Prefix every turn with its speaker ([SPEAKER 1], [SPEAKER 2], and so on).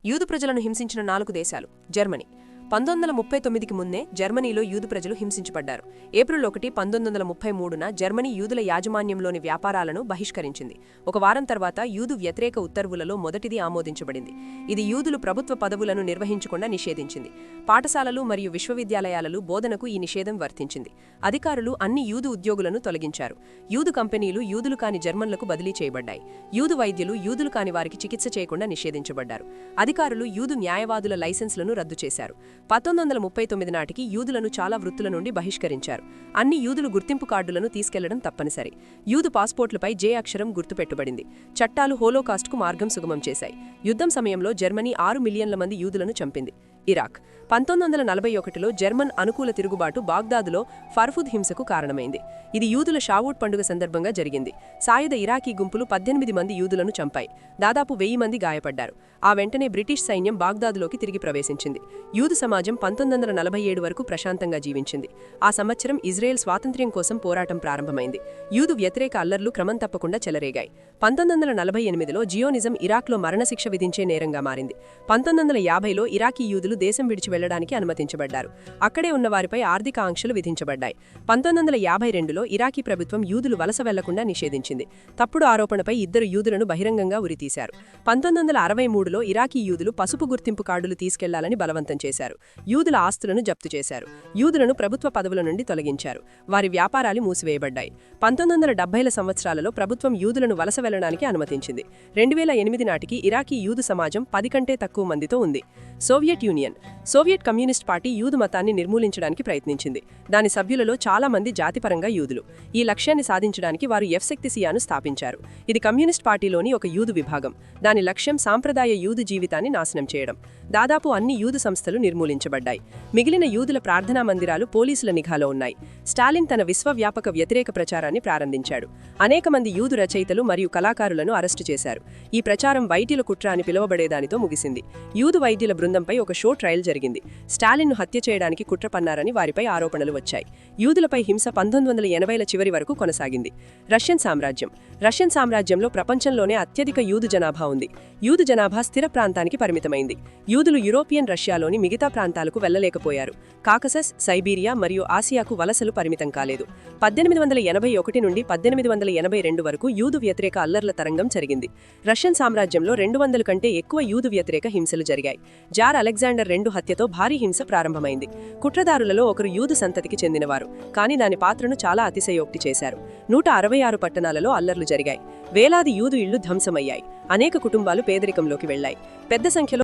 [SPEAKER 1] యూదు ప్రజలను హింసించిన 4 దేశాలు. జర్మనీ. 1939కి ముందే జర్మనీలో యూదు ప్రజలు హింసించబడ్డారు. ఏప్రిల్ 1, 1933న జర్మనీ యూదుల యాజమాన్యంలోని వ్యాపారాలను బహిష్కరించింది. ఒక వారం తర్వాత యూదు వ్యతిరేక ఉత్తర్వులలో మొదటిది ఆమోదించబడింది. ఇది యూదులు ప్రభుత్వ పదవులను నిర్వహించకుండా నిషేధించింది. పాఠశాలలు మరియు విశ్వవిద్యాలయాలలో బోధనకు ఈ నిషేధం వర్తించింది. అధికారులు అన్ని యూదు ఉద్యోగులను తొలగించారు. యూదు కంపెనీలు యూదులు కాని జర్మన్లకు బదిలీ చేయబడ్డాయి. యూదు వైద్యులు యూదులు కాని వారికి చికిత్స చేయకుండా నిషేధించబడ్డారు. అధికారులు యూదు న్యాయవాదుల లైసెన్స్లను రద్దు చేశారు. 1939 నాటికి యూదులను చాలా వృత్తుల నుండి బహిష్కరించారు. అన్ని యూదులు గుర్తింపు కార్డులను తీసుకెళ్లడం తప్పనిసరి. యూదు పాస్పోర్ట్లపై జే అక్షరం గుర్తుపెట్టబడింది. చట్టాలు హోలోకాస్ట్కు మార్గం సుగమం చేశాయి. యుద్ధం సమయంలో జర్మనీ 6 మిలియన్ల మంది యూదులను చంపింది. ఇరాక్. 1941లో జర్మన్ అనుకూల తిరుగుబాటు బాగ్దాదులో ఫర్ఫుద్ హింసకు కారణమైంది. ఇది యూదుల షావూట్ పండుగ సందర్భంగా జరిగింది. సాయుధ ఇరాకీ గుంపులు 18 మంది యూదులను చంపాయి. దాదాపు 1000 మంది గాయపడ్డారు. ఆ వెంటనే బ్రిటిష్ సైన్యం బాగ్దాదులోకి తిరిగి ప్రవేశించింది. యూదు సమాజం 1947 వరకు ప్రశాంతంగా జీవించింది. ఆ సంవత్సరం ఇజ్రాయెల్ స్వాతంత్ర్యం కోసం పోరాటం ప్రారంభమైంది. యూదు వ్యతిరేక అల్లర్లు క్రమం తప్పకుండా చెలరేగాయి. 1948లో జియోనిజం ఇరాక్లో మరణశిక్ష విధించే నేరంగా మారింది. 1950లో ఇరాకీ యూదులు దేశం విడిచి వెళ్లడానికి అనుమతించబడ్డారు. అక్కడే ఉన్న వారిపై ఆర్థిక ఆంక్షలు విధించబడ్డాయి. 1952లో ఇరాకీ ప్రభుత్వం యూదులు వలస వెళ్లకుండా నిషేధించింది. తప్పుడు ఆరోపణపై 2 యూదులను బహిరంగంగా ఉరితీశారు. 1963లో ఇరాకీ యూదులు పసుపు గుర్తింపు కార్డులు తీసుకెళ్లాలని బలవంతం చేశారు. యూదుల ఆస్తులను జప్తు చేశారు. యూదులను ప్రభుత్వ పదవుల నుండి తొలగించారు. వారి వ్యాపారాలు మూసివేయబడ్డాయి. 1970ల సంవత్సరాలలో ప్రభుత్వం యూదులను వలస వెళ్లడానికి అనుమతించింది. 2008 నాటికి ఇరాకీ యూదు సమాజం 10 కంటే తక్కువ మందితో ఉంది. Soviet Union. Soviet communist party యూదు మతాన్ని నిర్మూలించడానికి ప్రయత్నించింది. దాని సభ్యులలో చాలా మంది జాతిపరంగా యూదులు. ఈ లక్ష్యాన్ని సాధించడానికి వారు ఎఫ్సెక్తిసియాను స్థాపించారు. ఇది కమ్యూనిస్ట్ పార్టీలోని ఒక యూదు విభాగం. దాని లక్ష్యం సాంప్రదాయ యూదు జీవితాన్ని నాశనం చేయడం. దాదాపు అన్ని యూదు సంస్థలు నిర్మూలించబడ్డాయి. మిగిలిన యూదుల ప్రార్థనా మందిరాలు పోలీసుల నిఘాలో ఉన్నాయి. స్టాలిన్ తన విశ్వవ్యాపక వ్యతిరేక ప్రచారాన్ని ప్రారంభించాడు. అనేక మంది యూదు రచయితలు మరియు కళాకారులను అరెస్టు చేశారు. ఈ ప్రచారం వైద్యుల కుట్ర అని పిలువబడేదానితో ముగిసింది. యూదు వైద్యుల బృందంపై ఒక షో ట్రయల్ జరిగింది. స్టాలిన్ను హత్య చేయడానికి కుట్ర పన్నారని వారిపై ఆరోపణలు వచ్చాయి. యూదులపై హింస 1980ల చివరి వరకు కొనసాగింది. రష్యన్ సామ్రాజ్యం. రష్యన్ సామ్రాజ్యంలో ప్రపంచంలోనే అత్యధిక యూదు జనాభా ఉంది. యూదు జనాభా స్థిర ప్రాంతానికి పరిమితమైంది. యూదులు యూరోపియన్ రష్యాలోని మిగతా ప్రాంతాలకు వెళ్లలేకపోయారు. కాకసస్, సైబీరియా మరియు ఆసియాకు వలసలు పరిమితం కాలేదు. 1881 నుండి 1882 వరకు యూదు వ్యతిరేక అల్లర్ల తరంగం జరిగింది. రష్యన్ సామ్రాజ్యంలో 200 కంటే ఎక్కువ యూదు వ్యతిరేక హింసలు జరిగాయి. జార్ అలెగ్జాండర్ II హత్యతో భారీ హింస ప్రారంభమైంది. కుట్రదారులలో ఒకరు యూదు సంతతికి చెందినవారు, కానీ దాని పాత్రను చాలా అతిశయోక్తి చేశారు. 166 పట్టణాలలో అల్లర్లు జరిగాయి. వేలాది యూదు ఇళ్లు ధ్వంసమయ్యాయి. అనేక కుటుంబాలు పేదరికంలోకి వెళ్లాయి. పెద్ద సంఖ్యలో